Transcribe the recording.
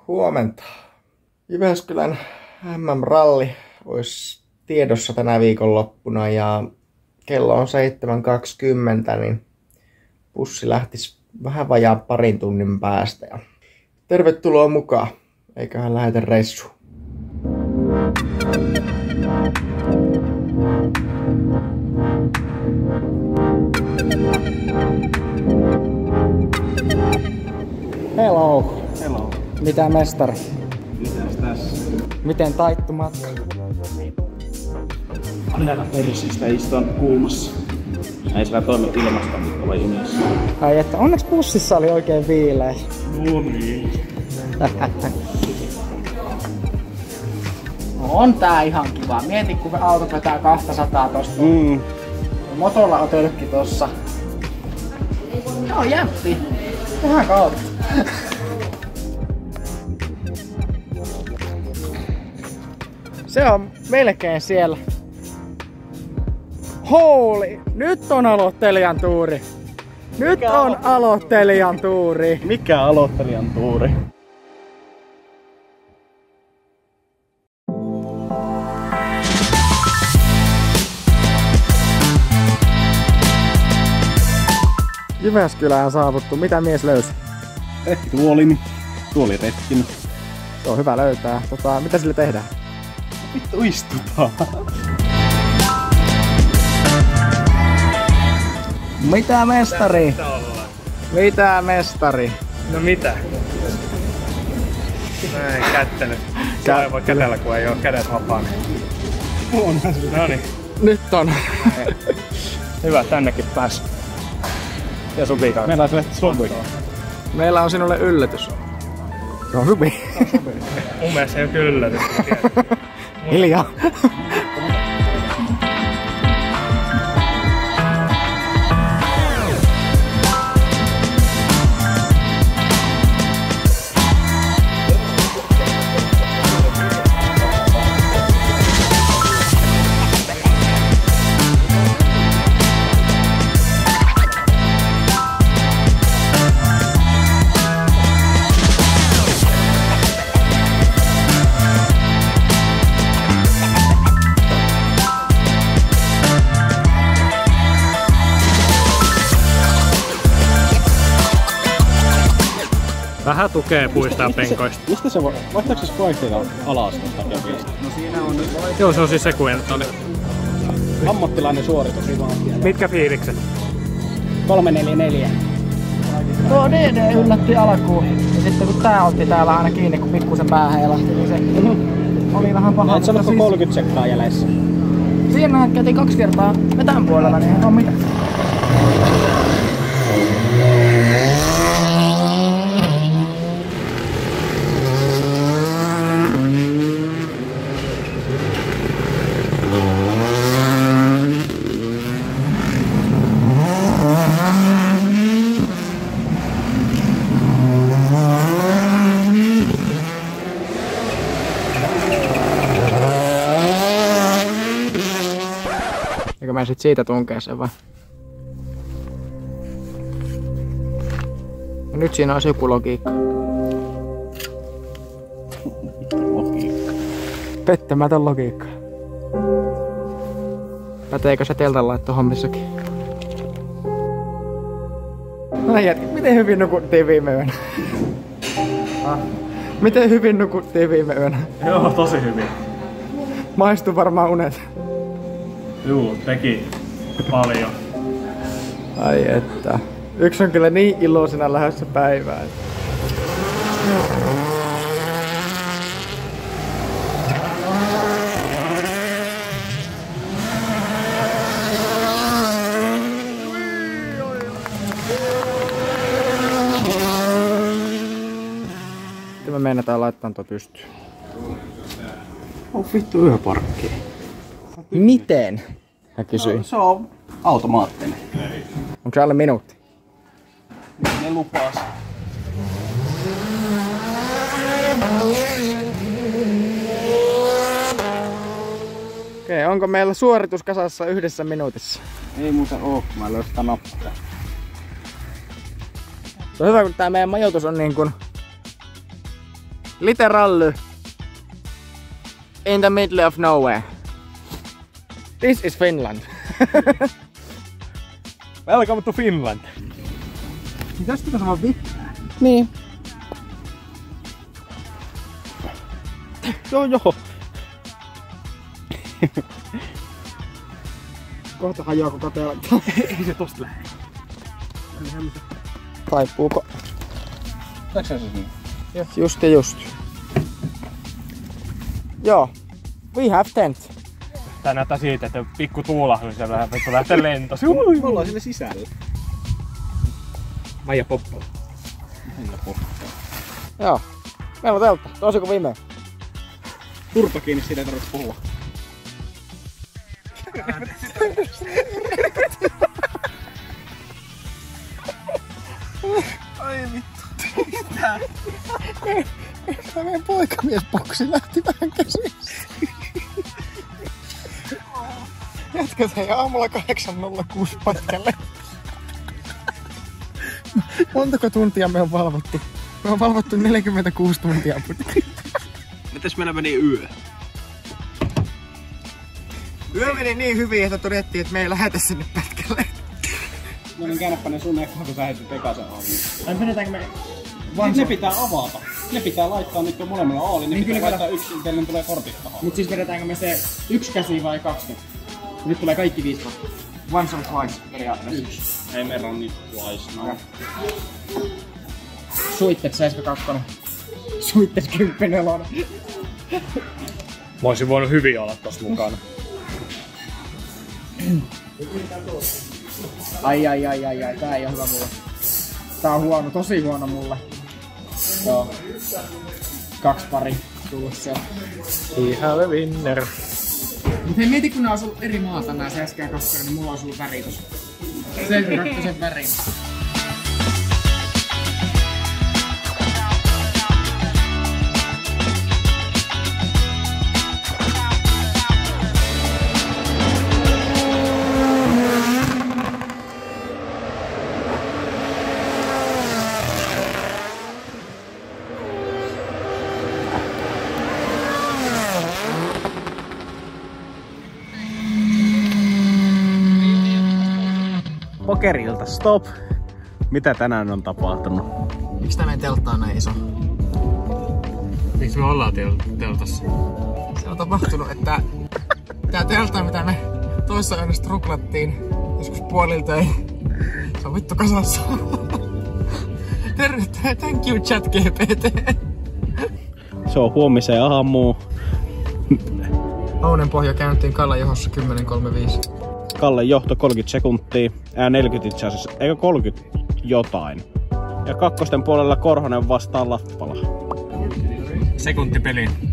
Huomenta. Jyväskylän MM-ralli olisi tiedossa tänä viikonloppuna ja kello on 7.20, niin bussi lähtisi vähän vajaan parin tunnin päästä. Ja tervetuloa mukaan, eiköhän lähetä reissuun. Hello. Hello. Mitä mestari? Mitäs tässä? Miten taittu matka? Anella persistä istun kuumassa. Ei sillä toimi ilmasta, mutta oli unessa. Ai että onneksi bussissa oli oikein viileä. No niin. No on tää ihan kiva. Mieti kun auto vetää 200 tosta. Motolla on tölkki tossa. Joo, jämpti. Ihan kautta. Se on melkein siellä. Holy! Nyt on aloittelijan tuuri. Nyt on aloittelijan tuuri. Mikä aloittelijan tuuri? Jyväskylään on saavuttu. Mitä mies löysi? Retkituolini. Tuoli retkin. Se on hyvä löytää. Mitä sille tehdään? Vittu istutaan. Mitä mestari? Mitä mestari? No mitä? Mä en kättänyt. Se ei voi kätellä, kun ei oo kädet vapaana. Noniin. Nyt on. Hyvä, tännekin pääs. Ja Subi kanssa. Meillä on Subi. Meillä on sinulle yllätys. Se on Subi. Mun mielestä se ei oo kyllä yllätys. Hiljaa. Vähän tukee puista ja penkoista. Mistä se voi? Vaihtaako se vaihtelua alas tuosta kepistä? No siinä on nyt. Joo, se on siis sekuentali. Ammattilainen suoritus. Mitkä fiilikset? 344. Tuo DD yllätti alkuun. Ja sitten kun tää otti täällä aina kiinni, kun pikkusen päähän heilahti, niin se oli vähän paha. Näet sä oletko 30 sekkaa jäljessä? Siinä käytiin 2 kertaa vetän puolella, niin ei oo mitään. Eikö mä sit siitä tunkee sen vai? Ja nyt siinä on joku logiikka. Pettämätön logiikka. Päteekö se teltan laitto hommissakin? No jätkä, miten hyvin nukuttiin viime yönä? Miten hyvin nukuttiin viime yönä? Joo, tosi hyvin. Maistuu varmaan unet. Juu, teki paljon. Ai että. Yksi on kyllä niin iloisena lähdössä päivään. Miten me meinataan laittaa tuo pystyyn? On vittu yöparkki. Miten? Mä kysyin. Se on automaattinen. Onko se alle minuutti? Ne lupas. Okei, onko meillä suoritus kasassa 1 minuutissa? Ei muuta oo, kun mä löin sitä nappia. Se on hyvä, kun tää meidän majoitus on niin kuin Literally in the middle of nowhere. This is Finland. Welcome to Finland. Mitäs pitäis vaan Niin. Joo. Kohta hajoaa koko teltta. Ei se tosta lähde. Taipuuko? Läks se niin? Just ja just. Joo. We have tent. Tää näyttää siitä, että pikku tuulahdus ja vähän vittu lähtee lentoon. Me ollaan sinne sisällä. Maija Poppola. Joo. Meillä on teltta. Tosi kuin viime. Turpa kiinni, siitä ei tarvitse puhua. Ai vittu. Mitä? Meidän poikamiesboksi lähti vähän käsistä. Jätkä sai aamulla 8.06 pätkälle. Montako tuntia me on valvottu? Me on valvottu 46 tuntia putkeen. Mitäs meillä meni yö? Yö meni niin hyvin, että todettiin, että me ei lähetä sinne pätkälle. No niin, käännäpä ne sun ekkoon, kun sä heitit Pekasen aamulla. Ai menetäänkö me? Ne pitää avata. Ne pitää laittaa nyt jo molemmilla aali. Ne niin pitää laittaa yksi, teille tulee kortit tahaan. Mut siis vedetäänkö me se yksi käsi vai kaksi? Nyt tulee kaikki 5 korttia. Once or twice periaatteessa. Yksi. Ei meillä on nyt twice. No. Suittet 72. Suittet 10. Mä oisin voinut hyvin olla tossa mukana. Ai, tää ei oo hyvä mulle. Tää on huono, tosi huono mulle. Joo. 2 pari tullut se. We have a winner. Mut hei, mieti kun nää on ollut eri maata nää 7 ja 2, niin mulla on ollut väri tossa. 72 väri. Pokerilta stop. Mitä tänään on tapahtunut? Miksi tää meidän teltta on näin iso? Miksi me ollaan teltassa? Se on tapahtunut, että tää teltta, mitä me toissa yönä struklattiin joskus puoliltöin, se on vittu kasassa. Tervetuloa, thank you ChatGPT. Se on huomiseen aamuun. Ounen pohja käyntiin Kallan johossa 10.35. Kallen johto 30 sekuntia. 40 itse asiassa. Eikö 30 jotain? Ja kakkosten puolella Korhonen vastaa Lappala. Sekuntipeliin.